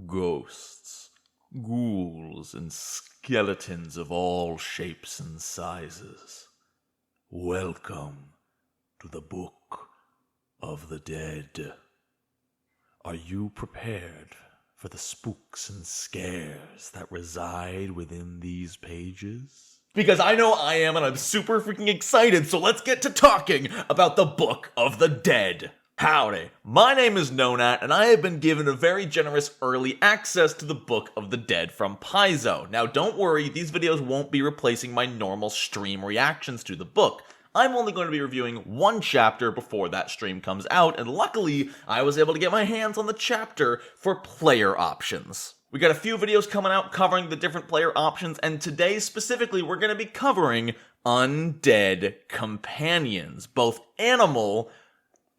Ghosts, ghouls, and skeletons of all shapes and sizes. Welcome to the Book of the Dead. Are you prepared for the spooks and scares that reside within these pages? Because I know I am, and I'm super freaking excited, so let's get to talking about the Book of the Dead. Howdy, my name is Nonat, and I have been given a very generous early access to the Book of the Dead from Paizo. Now don't worry, these videos won't be replacing my normal stream reactions to the book. I'm only going to be reviewing one chapter before that stream comes out, and luckily, I was able to get my hands on the chapter for player options. We got a few videos coming out covering the different player options, and today specifically we're going to be covering Undead Companions, both animal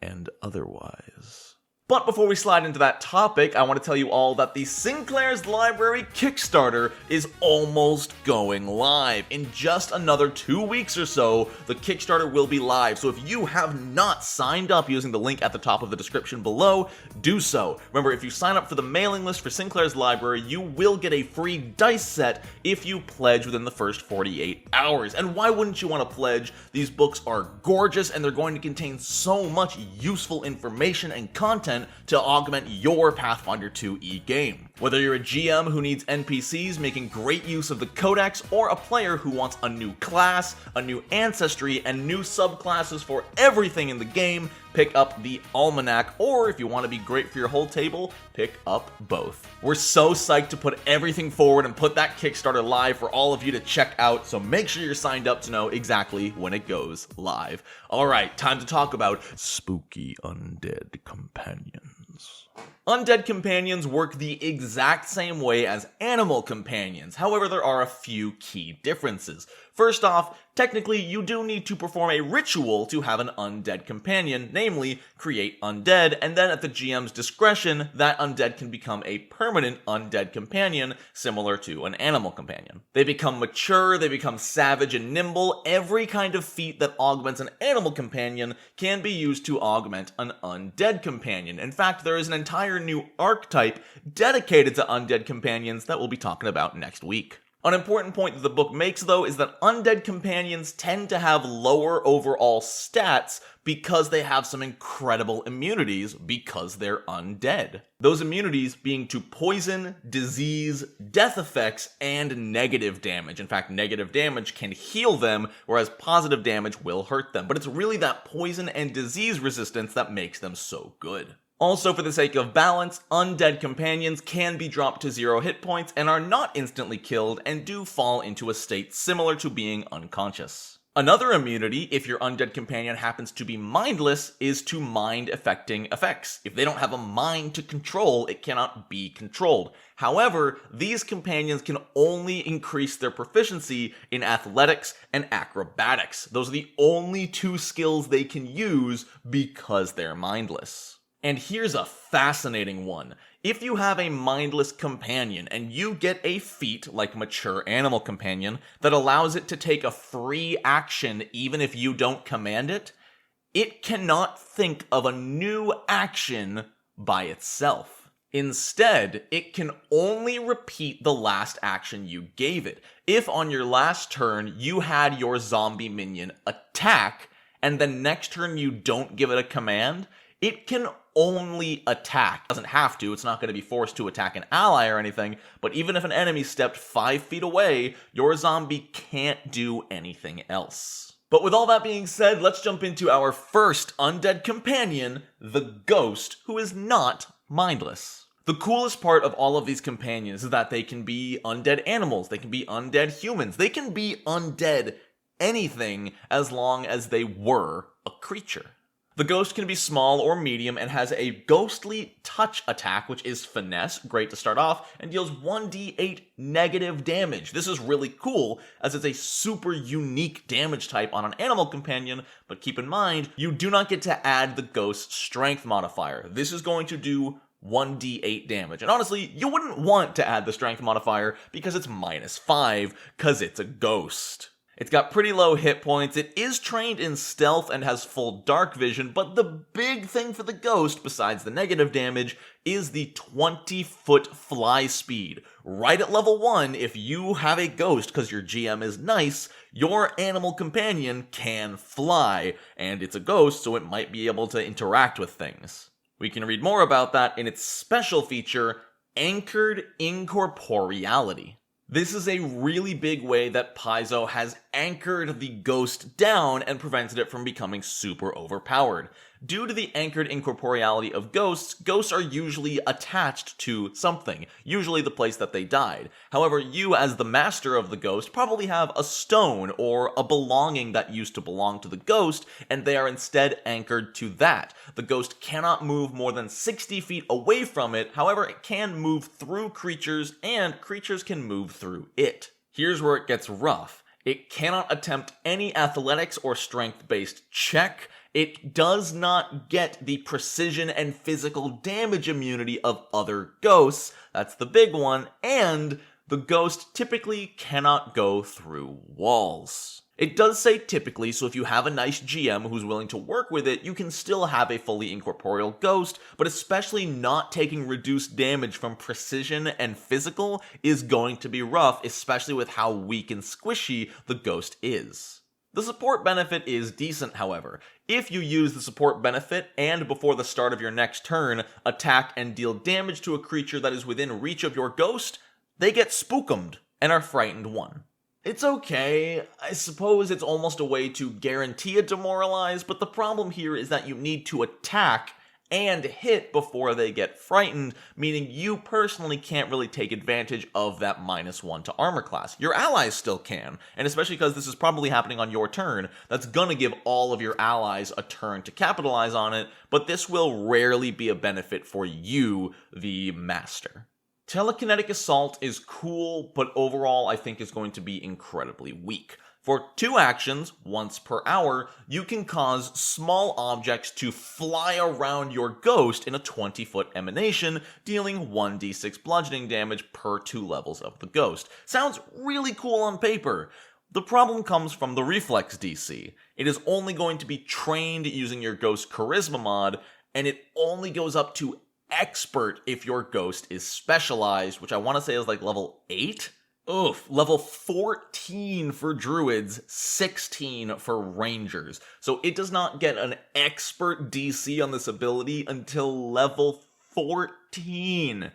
and otherwise. But before we slide into that topic, I want to tell you all that the Sinclair's Library Kickstarter is almost going live. In just another 2 weeks or so, the Kickstarter will be live. So if you have not signed up using the link at the top of the description below, do so. Remember, if you sign up for the mailing list for Sinclair's Library, you will get a free dice set if you pledge within the first 48 hours. And why wouldn't you want to pledge? These books are gorgeous and they're going to contain so much useful information and content to augment your Pathfinder 2e game. Whether you're a GM who needs NPCs making great use of the Codex, or a player who wants a new class, a new ancestry, and new subclasses for everything in the game, pick up the Almanac, or if you want to be great for your whole table, pick up both. We're so psyched to put everything forward and put that Kickstarter live for all of you to check out, so make sure you're signed up to know exactly when it goes live. Alright, time to talk about spooky undead companions. Undead companions work the exact same way as animal companions, however there are a few key differences. First off, technically you do need to perform a ritual to have an undead companion, namely, create undead, and then at the GM's discretion, that undead can become a permanent undead companion, similar to an animal companion. They become mature, they become savage and nimble. Every kind of feat that augments an animal companion can be used to augment an undead companion. In fact, there is an entire new archetype dedicated to undead companions that we'll be talking about next week. An important point that the book makes, though, is that undead companions tend to have lower overall stats because they have some incredible immunities because they're undead. Those immunities being to poison, disease, death effects, and negative damage. In fact, negative damage can heal them, whereas positive damage will hurt them. But it's really that poison and disease resistance that makes them so good. Also, for the sake of balance, undead companions can be dropped to 0 hit points and are not instantly killed and do fall into a state similar to being unconscious. Another immunity, if your undead companion happens to be mindless, is to mind-affecting effects. If they don't have a mind to control, it cannot be controlled. However, these companions can only increase their proficiency in athletics and acrobatics. Those are the only two skills they can use because they're mindless. And here's a fascinating one. If you have a mindless companion and you get a feat like Mature Animal Companion that allows it to take a free action even if you don't command it, it cannot think of a new action by itself. Instead, it can only repeat the last action you gave it. If on your last turn you had your zombie minion attack and the next turn you don't give it a command, it can only attack. It doesn't have to, it's not going to be forced to attack an ally or anything, but even if an enemy stepped 5 feet away, your zombie can't do anything else. But with all that being said, let's jump into our first undead companion, the Ghost, who is not mindless. The coolest part of all of these companions is that they can be undead animals, they can be undead humans, they can be undead anything as long as they were a creature. The Ghost can be small or medium and has a ghostly touch attack, which is finesse, great to start off, and deals 1d8 negative damage. This is really cool, as it's a super unique damage type on an animal companion, but keep in mind, you do not get to add the Ghost's strength modifier. This is going to do 1d8 damage. And honestly, you wouldn't want to add the strength modifier because it's -5, because it's a ghost. It's got pretty low hit points, it is trained in stealth and has full dark vision, but the big thing for the ghost, besides the negative damage, is the 20-foot fly speed. Right at level 1, if you have a ghost because your GM is nice, your animal companion can fly, and it's a ghost, so it might be able to interact with things. We can read more about that in its special feature, Anchored Incorporeality. This is a really big way that Paizo has anchored the ghost down and prevented it from becoming super overpowered. Due to the anchored incorporeality of ghosts, ghosts are usually attached to something, usually the place that they died. However, you as the master of the ghost probably have a stone or a belonging that used to belong to the ghost, and they are instead anchored to that. The ghost cannot move more than 60 feet away from it, however, it can move through creatures, and creatures can move through it. Here's where it gets rough. It cannot attempt any athletics or strength-based check. It does not get the precision and physical damage immunity of other ghosts, that's the big one, and the ghost typically cannot go through walls. It does say typically, so if you have a nice GM who's willing to work with it, you can still have a fully incorporeal ghost, but especially not taking reduced damage from precision and physical is going to be rough, especially with how weak and squishy the ghost is. The support benefit is decent, however. If you use the support benefit and before the start of your next turn, attack and deal damage to a creature that is within reach of your ghost, they get spookumed and are frightened 1. It's okay, I suppose it's almost a way to guarantee a demoralize, but the problem here is that you need to attack and hit before they get frightened, meaning you personally can't really take advantage of that -1 to armor class. Your allies still can, and especially because this is probably happening on your turn, that's gonna give all of your allies a turn to capitalize on it, but this will rarely be a benefit for you, the master. Telekinetic Assault is cool, but overall I think is going to be incredibly weak. For 2 actions, once per hour, you can cause small objects to fly around your ghost in a 20-foot emanation, dealing 1d6 bludgeoning damage per 2 levels of the ghost. Sounds really cool on paper. The problem comes from the reflex DC. It is only going to be trained using your ghost charisma mod, and it only goes up to expert if your ghost is specialized, which I want to say is like level 8? Oof, level 14 for druids, 16 for rangers. So it does not get an expert DC on this ability until level 14.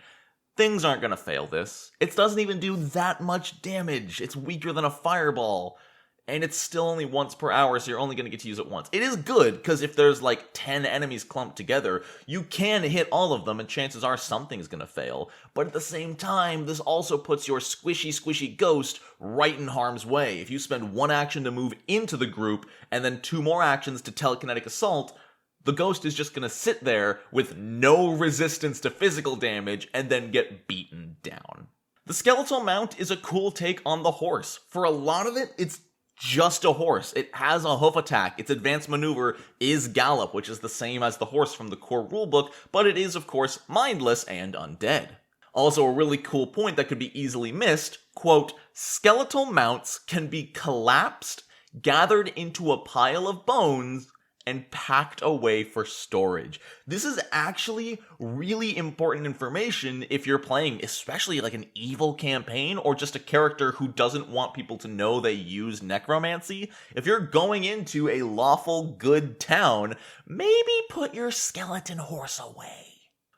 Things aren't gonna fail this. It doesn't even do that much damage. It's weaker than a fireball. And it's still only once per hour, so you're only going to get to use it once. It is good, because if there's like 10 enemies clumped together, you can hit all of them, and chances are something's going to fail. But at the same time, this also puts your squishy ghost right in harm's way. If you spend 1 action to move into the group, and then 2 more actions to telekinetic assault, the ghost is just going to sit there with no resistance to physical damage, and then get beaten down. The skeletal mount is a cool take on the horse. For a lot of it, it's just a horse. It has a hoof attack. Its advanced maneuver is gallop, which is the same as the horse from the core rulebook, but it is, of course, mindless and undead. Also, a really cool point that could be easily missed, quote, skeletal mounts can be collapsed, gathered into a pile of bones, and packed away for storage. This is actually really important information if you're playing especially like an evil campaign or just a character who doesn't want people to know they use necromancy. If you're going into a lawful good town, maybe put your skeleton horse away.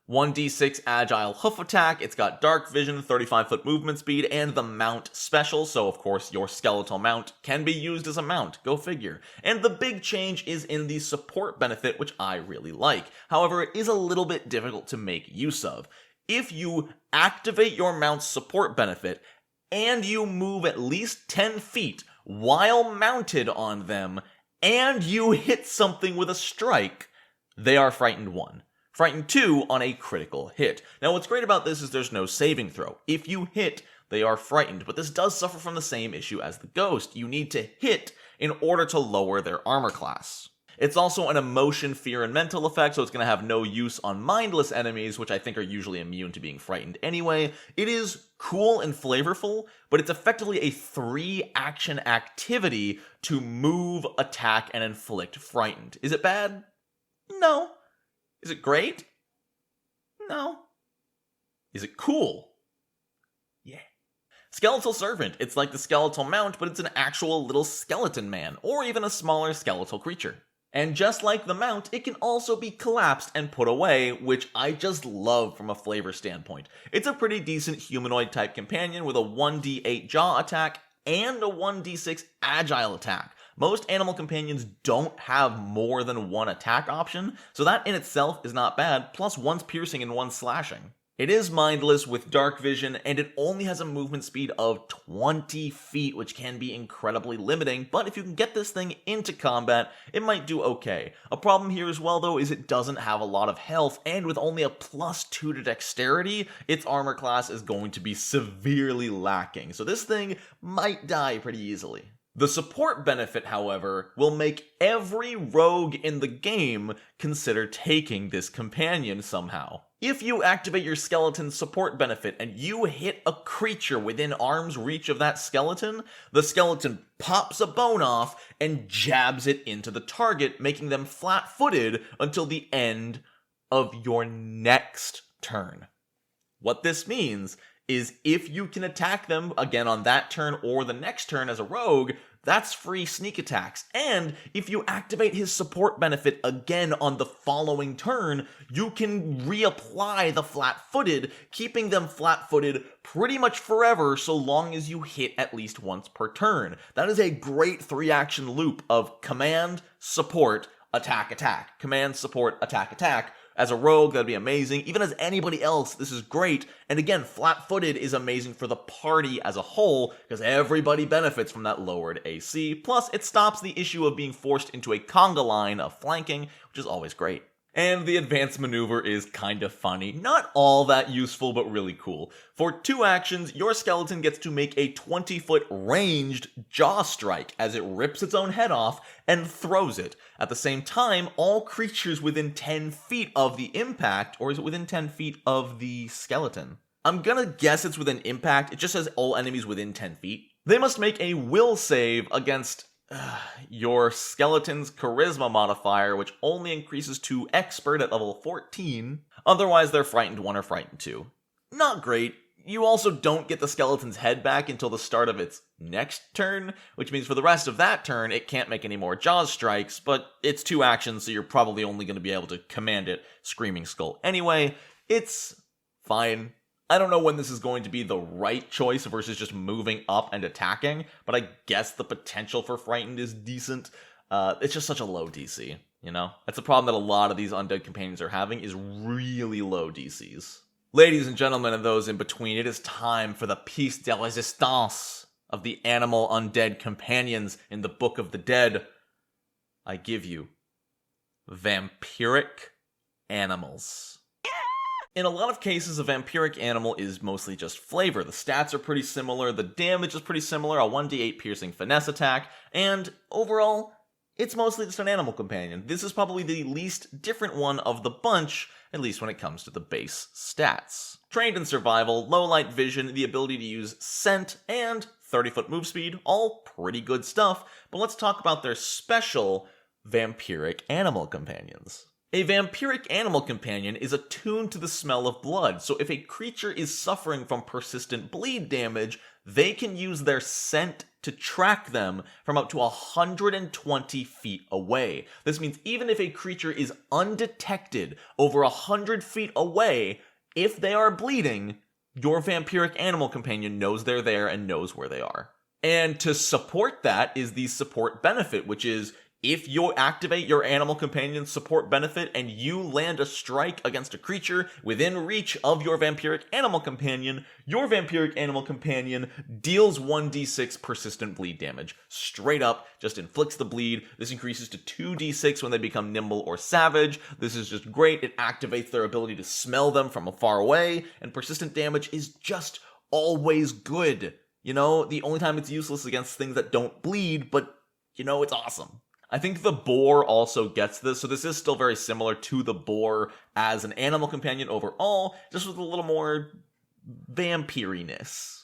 1d6 agile hoof attack, it's got dark vision, 35-foot movement speed, and the mount special, so of course your skeletal mount can be used as a mount, go figure. And the big change is in the support benefit, which I really like. However, it is a little bit difficult to make use of. If you activate your mount's support benefit, and you move at least 10 feet while mounted on them, and you hit something with a strike, they are frightened 1. Frightened 2 on a critical hit. Now what's great about this is there's no saving throw. If you hit, they are frightened, but this does suffer from the same issue as the ghost. You need to hit in order to lower their armor class. It's also an emotion, fear, and mental effect, so it's going to have no use on mindless enemies, which I think are usually immune to being frightened anyway. It is cool and flavorful, but it's effectively a 3-action activity to move, attack, and inflict frightened. Is it bad? No. Is it great? No. Is it cool? Yeah. Skeletal Servant. It's like the skeletal mount, but it's an actual little skeleton man, or even a smaller skeletal creature. And just like the mount, it can also be collapsed and put away, which I just love from a flavor standpoint. It's a pretty decent humanoid type companion with a 1d8 jaw attack and a 1d6 agile attack. Most animal companions don't have more than one attack option, so that in itself is not bad, plus one's piercing and one's slashing. It is mindless with dark vision, and it only has a movement speed of 20 feet, which can be incredibly limiting, but if you can get this thing into combat, it might do okay. A problem here as well, though, is it doesn't have a lot of health, and with only a +2 to dexterity, its armor class is going to be severely lacking, so this thing might die pretty easily. The support benefit, however, will make every rogue in the game consider taking this companion somehow. If you activate your skeleton's support benefit and you hit a creature within arm's reach of that skeleton, the skeleton pops a bone off and jabs it into the target, making them flat-footed until the end of your next turn. What this means is if you can attack them again on that turn or the next turn as a rogue, that's free sneak attacks. And if you activate his support benefit again on the following turn, you can reapply the flat-footed, keeping them flat-footed pretty much forever so long as you hit at least once per turn. That is a great 3-action loop of command, support, attack, attack. Command, support, attack, attack. As a rogue, that'd be amazing. Even as anybody else, this is great. And again, flat-footed is amazing for the party as a whole, because everybody benefits from that lowered AC. Plus, it stops the issue of being forced into a conga line of flanking, which is always great. And the advanced maneuver is kind of funny. Not all that useful, but really cool. For 2 actions, your skeleton gets to make a 20-foot ranged jaw strike as it rips its own head off and throws it. At the same time, all creatures within 10 feet of the impact, or is it within 10 feet of the skeleton? I'm gonna guess it's within impact. It just says all enemies within 10 feet. They must make a will save against your skeleton's charisma modifier, which only increases to expert at level 14. Otherwise, they're frightened 1 or frightened 2. Not great. You also don't get the skeleton's head back until the start of its next turn, which means for the rest of that turn, it can't make any more jaws strikes, but it's 2 actions, so you're probably only going to be able to command it Screaming Skull anyway. It's fine. I don't know when this is going to be the right choice versus just moving up and attacking, but I guess the potential for Frightened is decent. It's just such a low DC, you know? That's the problem that a lot of these Undead Companions are having, is really low DCs. Ladies and gentlemen and those in between, it is time for the piece de resistance of the animal Undead Companions in the Book of the Dead. I give you vampiric animals. In a lot of cases, a vampiric animal is mostly just flavor. The stats are pretty similar, the damage is pretty similar, a 1d8 piercing finesse attack, and overall, it's mostly just an animal companion. This is probably the least different one of the bunch, at least when it comes to the base stats. Trained in survival, low light vision, the ability to use scent, and 30-foot move speed, all pretty good stuff, but let's talk about their special vampiric animal companions. A vampiric animal companion is attuned to the smell of blood, so if a creature is suffering from persistent bleed damage, they can use their scent to track them from up to 120 feet away. This means even if a creature is undetected over 100 feet away, if they are bleeding, your vampiric animal companion knows they're there and knows where they are. And to support that is the support benefit, which is if you activate your animal companion's support benefit and you land a strike against a creature within reach of your vampiric animal companion deals 1d6 persistent bleed damage. Straight up, just inflicts the bleed. This increases to 2d6 when they become nimble or savage. This is just great. It activates their ability to smell them from far away, and persistent damage is just always good. You know, the only time it's useless against things that don't bleed, but, you know, it's awesome. I think the boar also gets this, so this is still very similar to the boar as an animal companion overall, just with a little more vampiriness.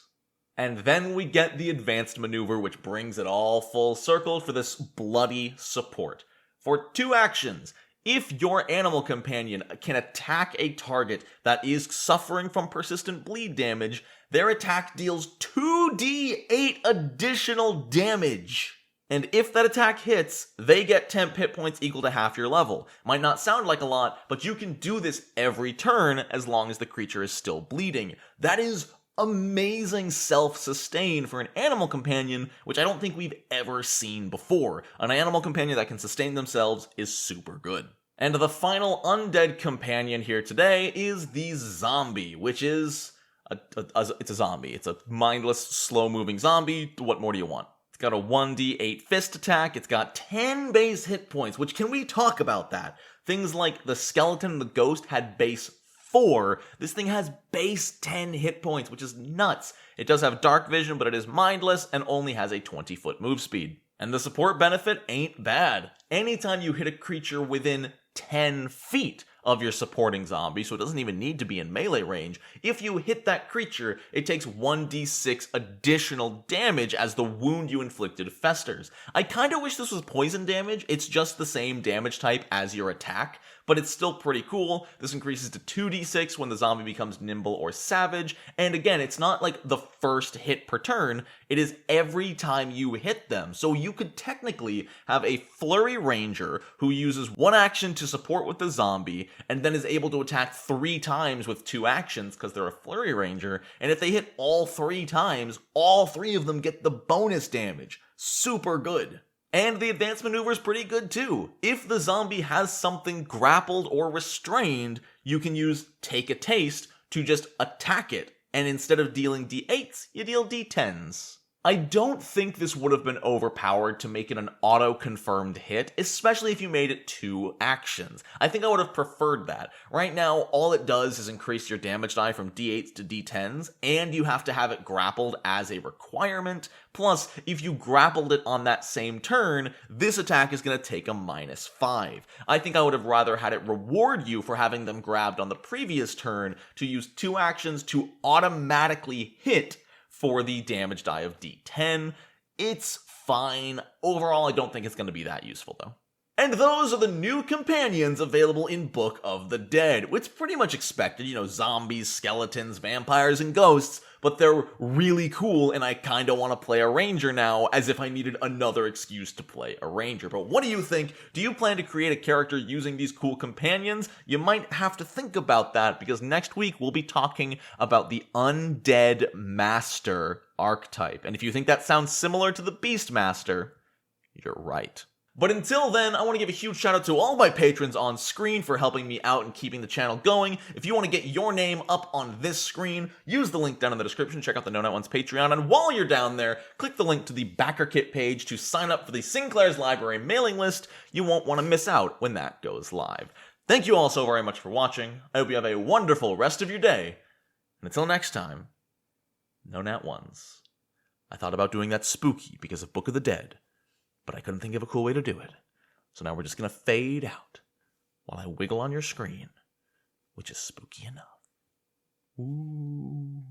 And then we get the advanced maneuver, which brings it all full circle for this bloody support. For 2 actions, if your animal companion can attack a target that is suffering from persistent bleed damage, their attack deals 2d8 additional damage. And if that attack hits, they get temp hit points equal to half your level. Might not sound like a lot, but you can do this every turn as long as the creature is still bleeding. That is amazing self-sustain for an animal companion, which I don't think we've ever seen before. An animal companion that can sustain themselves is super good. And the final undead companion here today is the zombie, which is it's a zombie. It's a mindless, slow-moving zombie. What more do you want? It's got a 1d8 fist attack. It's got 10 base hit points, which can we talk about that? Things like the skeleton and the ghost had base 4. This thing has base 10 hit points, which is nuts. It does have dark vision, but it is mindless and only has a 20-foot move speed. And the support benefit ain't bad. Anytime you hit a creature within 10 feet of your supporting zombie, so it doesn't even need to be in melee range, if you hit that creature, it takes 1d6 additional damage as the wound you inflicted festers. I kinda wish this was poison damage. It's just the same damage type as your attack, but it's still pretty cool. This increases to 2d6 when the zombie becomes nimble or savage, and again, it's not like the first hit per turn, it is every time you hit them. So you could technically have a flurry ranger who uses 1 action to support with the zombie, and then is able to attack 3 times with 2 actions because they're a flurry ranger, and if they hit all 3 times, all 3 of them get the bonus damage. Super good. And the advanced maneuver is pretty good too. If the zombie has something grappled or restrained, you can use Take a Taste to just attack it, and instead of dealing d8s, you deal d10s. I don't think this would have been overpowered to make it an auto-confirmed hit, especially if you made it 2 actions. I think I would have preferred that. Right now, all it does is increase your damage die from d8s to d10s, and you have to have it grappled as a requirement. Plus, if you grappled it on that same turn, this attack is going to take a -5. I think I would have rather had it reward you for having them grabbed on the previous turn to use 2 actions to automatically hit for the damage die of d10. It's fine. Overall, I don't think it's going to be that useful, though. And those are the new companions available in Book of the Dead. It's pretty much expected, zombies, skeletons, vampires, and ghosts, but they're really cool, and I kinda want to play a ranger now, as if I needed another excuse to play a ranger. But what do you think? Do you plan to create a character using these cool companions? You might have to think about that, because next week we'll be talking about the Undead Master archetype. And if you think that sounds similar to the Beastmaster, you're right. But until then, I want to give a huge shout out to all my patrons on screen for helping me out and keeping the channel going. If you want to get your name up on this screen, use the link down in the description, check out the Nonat One's Patreon, and while you're down there, click the link to the backer kit page to sign up for the Sinclair's Library mailing list. You won't want to miss out when that goes live. Thank you all so very much for watching. I hope you have a wonderful rest of your day. And until next time, Nonat Ones. I thought about doing that spooky because of Book of the Dead, but I couldn't think of a cool way to do it. So now we're just going to fade out while I wiggle on your screen, which is spooky enough. Ooh.